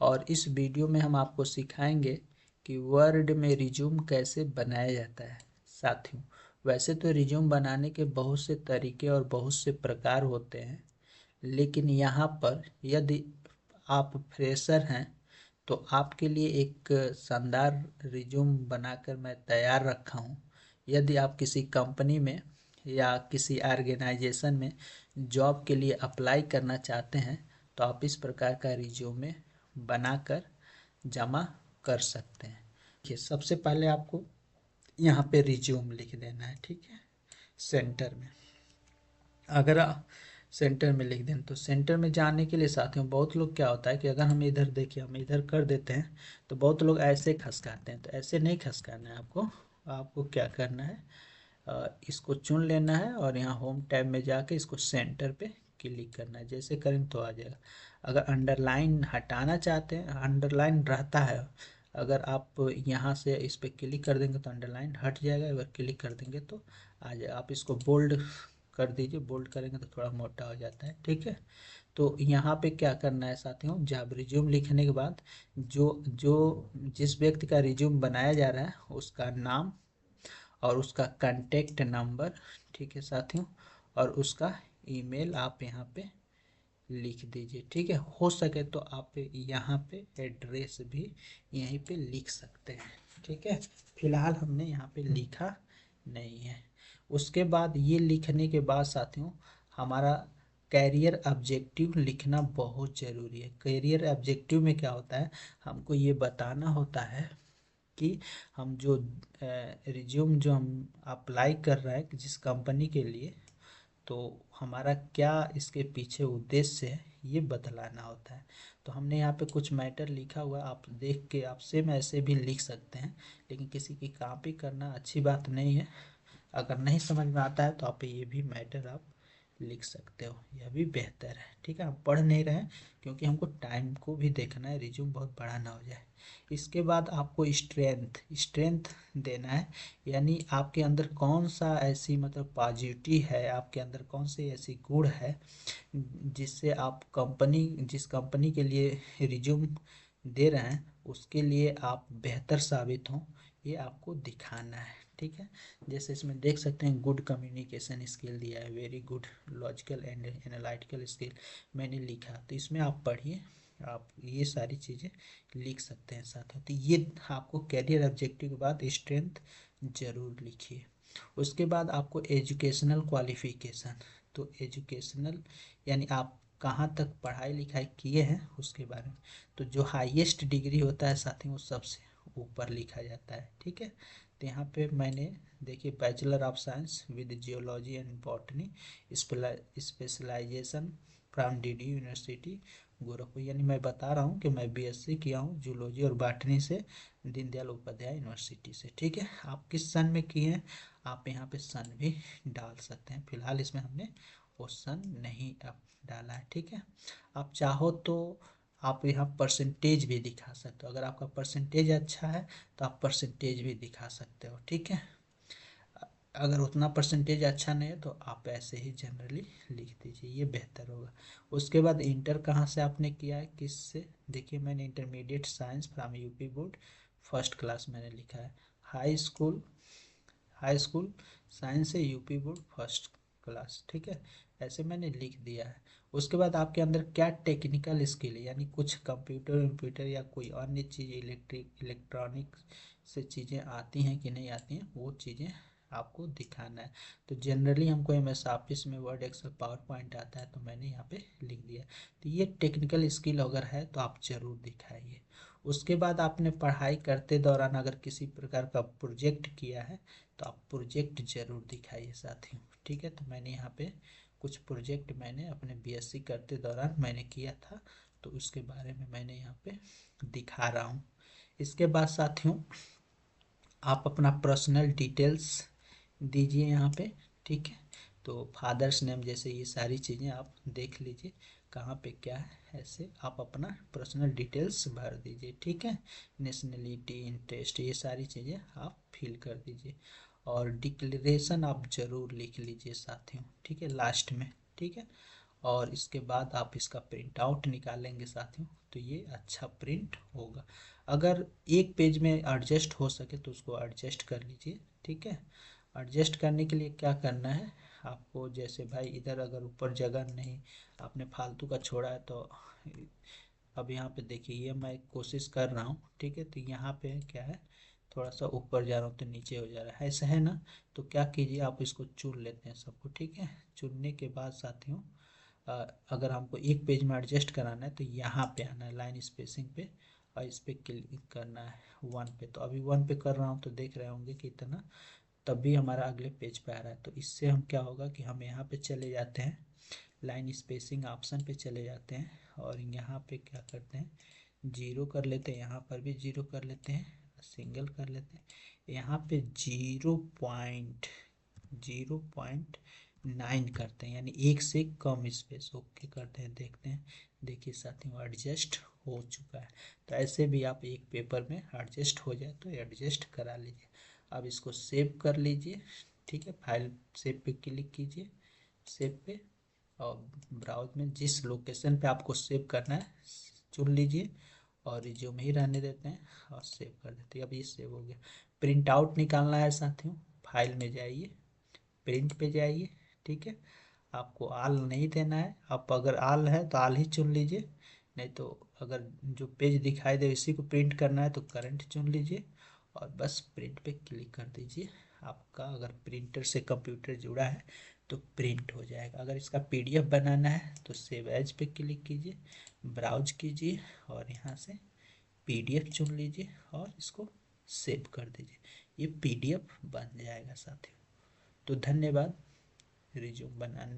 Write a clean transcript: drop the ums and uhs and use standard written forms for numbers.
और इस वीडियो में हम आपको सिखाएंगे कि वर्ड में रिज्यूम कैसे बनाया जाता है। साथियों, वैसे तो रिज्यूम बनाने के बहुत से तरीके और बहुत से प्रकार होते हैं, लेकिन यहाँ पर यदि आप फ्रेशर हैं तो आपके लिए एक शानदार रिज्यूम बनाकर मैं तैयार रखा हूँ। यदि आप किसी कंपनी में या किसी ऑर्गेनाइजेशन में जॉब के लिए अप्लाई करना चाहते हैं तो आप इस प्रकार का रिज्यूमे बनाकर जमा कर सकते हैं। देखिए, सबसे पहले आपको यहाँ पे रिज्यूम लिख देना है, ठीक है। सेंटर में अगर सेंटर में लिख दें तो सेंटर में जाने के लिए साथियों बहुत लोग क्या होता है कि अगर हम इधर देखिए, हम इधर कर देते हैं तो बहुत लोग ऐसे खसकाते हैं। तो ऐसे नहीं खसकाना है आपको। आपको क्या करना है, इसको चुन लेना है और यहाँ होम टैब में जाके इसको सेंटर पे क्लिक करना है। जैसे करें तो आ जाएगा। अगर अंडरलाइन हटाना चाहते हैं, अंडरलाइन रहता है, अगर आप यहाँ से इस पर क्लिक कर देंगे तो अंडरलाइन हट जाएगा। अगर क्लिक कर देंगे तो आ जाएगा। आप इसको बोल्ड कर दीजिए, बोल्ड करेंगे तो थोड़ा मोटा हो जाता है, ठीक है। तो यहाँ पे क्या करना है साथियों, जब रिज्यूम लिखने के बाद जो जो जिस व्यक्ति का रिज्यूम बनाया जा रहा है उसका नाम और उसका कांटेक्ट नंबर, ठीक है साथियों, और उसका ईमेल आप यहाँ पे लिख दीजिए, ठीक है। हो सके तो आप यहाँ पे एड्रेस भी यहीं पे लिख सकते हैं, ठीक है। फिलहाल हमने यहाँ पे लिखा नहीं है। उसके बाद ये लिखने के बाद साथियों हमारा कैरियर ऑब्जेक्टिव लिखना बहुत ज़रूरी है। कैरियर ऑब्जेक्टिव में क्या होता है, हमको ये बताना होता है कि हम जो रिज्यूम जो हम अप्लाई कर रहे हैं जिस कंपनी के लिए, तो हमारा क्या इसके पीछे उद्देश्य है ये बतलाना होता है। तो हमने यहाँ पे कुछ मैटर लिखा हुआ है, आप देख के आप सेम ऐसे भी लिख सकते हैं, लेकिन किसी की कॉपी करना अच्छी बात नहीं है। अगर नहीं समझ में आता है तो आप ये भी मैटर आप लिख सकते हो, यह भी बेहतर है, ठीक है। हम पढ़ नहीं रहे हैं क्योंकि हमको टाइम को भी देखना है, रिज्यूम बहुत बड़ा ना हो जाए। इसके बाद आपको स्ट्रेंथ स्ट्रेंथ देना है, यानी आपके अंदर कौन सा ऐसी मतलब पॉजिटिव है, आपके अंदर कौन सी ऐसी गुण है जिससे आप जिस कंपनी के लिए रिज्यूम दे रहे हैं उसके लिए आप बेहतर साबित हों, ये आपको दिखाना है, ठीक है। जैसे इसमें देख सकते हैं गुड कम्युनिकेशन स्किल दिया है, very good logical and analytical skill मैंने लिखा। तो इसमें आप पढ़िए, आप ये सारी चीज़ें लिख सकते हैं साथ में। तो ये आपको कैरियर ऑब्जेक्टिव के बाद स्ट्रेंथ जरूर लिखिए। उसके बाद आपको एजुकेशनल क्वालिफिकेशन, तो एजुकेशनल यानी आप कहाँ तक पढ़ाई लिखाई किए हैं उसके बारे में। तो जो हाईएस्ट डिग्री होता है साथियों वो सबसे ऊपर लिखा जाता है, ठीक है। तो यहाँ पे मैंने देखिए bachelor of science with geology and botany specialisation from DD university Gorakhpur, यानी मैं बता रहा हूँ कि मैं बीएससी किया हूँ जूलॉजी और बॉटनी से दीनदयाल उपाध्याय यूनिवर्सिटी से, ठीक है। आप किस सन में किए हैं आप यहाँ पे सन भी डाल सकते हैं। फिलहाल इसमें हमने वो सन नहीं अब डाला है, ठीक है। आप चाहो तो आप यहाँ परसेंटेज भी दिखा सकते हो। अगर आपका परसेंटेज अच्छा है तो आप परसेंटेज भी दिखा सकते हो, ठीक है। अगर उतना परसेंटेज अच्छा नहीं है तो आप ऐसे ही जनरली लिख दीजिए, ये बेहतर होगा। उसके बाद इंटर कहाँ से आपने किया है, किस से, देखिए मैंने intermediate science from UP board first class मैंने लिखा है। हाई स्कूल साइंस से यूपी बोर्ड फर्स्ट क्लास, ठीक है, ऐसे मैंने लिख दिया है। उसके बाद आपके अंदर क्या टेक्निकल स्किल है, यानी कुछ कंप्यूटर या कोई अन्य चीज़ इलेक्ट्रॉनिक से चीज़ें आती हैं कि नहीं आती हैं, वो चीज़ें आपको दिखाना है। तो जनरली हमको एमएस ऑफिस में वर्ड एक्सेल पावर पॉइंट आता है तो मैंने यहाँ पे लिख दिया। तो ये टेक्निकल स्किल अगर है तो आप ज़रूर दिखाइए। उसके बाद आपने पढ़ाई करते दौरान अगर किसी प्रकार का प्रोजेक्ट किया है तो आप प्रोजेक्ट जरूर दिखाइए साथियों, ठीक है। तो मैंने यहाँ पे कुछ प्रोजेक्ट मैंने अपने बीएससी करते दौरान मैंने किया था, तो उसके बारे में मैंने यहाँ पे दिखा रहा हूँ। इसके बाद साथियों आप अपना पर्सनल डिटेल्स दीजिए यहाँ पे, ठीक है। तो फादर्स नेम जैसे ये सारी चीज़ें आप देख लीजिए कहाँ पे क्या है, ऐसे आप अपना पर्सनल डिटेल्स भर दीजिए, ठीक है। नेशनलिटी, इंटरेस्ट, ये सारी चीज़ें आप फिल कर दीजिए। और डिक्लेरेशन आप ज़रूर लिख लीजिए साथियों, ठीक है, लास्ट में, ठीक है। और इसके बाद आप इसका प्रिंट आउट निकालेंगे साथियों, तो ये अच्छा प्रिंट होगा। अगर एक पेज में एडजस्ट हो सके तो उसको एडजस्ट कर लीजिए, ठीक है। एडजस्ट करने के लिए क्या करना है आपको, जैसे भाई इधर अगर ऊपर जगह नहीं, आपने फालतू का छोड़ा है, तो अब यहाँ पे देखिए ये मैं कोशिश कर रहा हूँ, ठीक है। तो यहाँ पे क्या है, थोड़ा सा ऊपर जा रहा हूँ तो नीचे हो जा रहा है, ऐसा है ना। तो क्या कीजिए, आप इसको चुन लेते हैं सबको, ठीक है। चुनने के बाद साथियों अगर हमको एक पेज में एडजस्ट कराना है तो यहाँ पे आना है लाइन स्पेसिंग पे, और इस पर क्लिक करना है 1 पे। तो अभी 1 पे कर रहा हूँ तो देख रहे होंगे कि इतना, तब भी हमारा अगले पेज पे आ रहा है। तो इससे हम क्या होगा कि हम यहाँ पे चले जाते हैं, लाइन स्पेसिंग ऑप्शन पे चले जाते हैं, और यहाँ पे क्या करते हैं, जीरो कर लेते हैं, यहाँ पर भी जीरो कर लेते हैं, सिंगल कर लेते हैं, यहाँ पे 0.9 करते हैं, यानी एक से कम स्पेस, ओके करते हैं। देखते हैं, देखिए साथियों एडजस्ट हो चुका है। तो ऐसे भी आप एक पेपर में एडजस्ट हो जाए तो एडजस्ट करा लीजिए। अब इसको सेव कर लीजिए, ठीक है। फाइल सेव पे क्लिक कीजिए, सेव पे, और ब्राउज में जिस लोकेशन पे आपको सेव करना है चुन लीजिए, और रिज्यूम ही रहने देते हैं और सेव कर देते हैं। अब ये सेव हो गया। प्रिंट आउट निकालना है साथियों, फाइल में जाइए, प्रिंट पे जाइए, ठीक है। आपको आल नहीं देना है, आप अगर आल है तो आल ही चुन लीजिए, नहीं तो अगर जो पेज दिखाई दे इसी को प्रिंट करना है तो करंट चुन लीजिए, और बस प्रिंट पे क्लिक कर दीजिए। आपका अगर प्रिंटर से कंप्यूटर जुड़ा है तो प्रिंट हो जाएगा। अगर इसका पीडीएफ बनाना है तो सेव एज पे क्लिक कीजिए, ब्राउज कीजिए, और यहाँ से पीडीएफ चुन लीजिए और इसको सेव कर दीजिए, ये पीडीएफ बन जाएगा साथियों। तो धन्यवाद रिज्यूम बनाने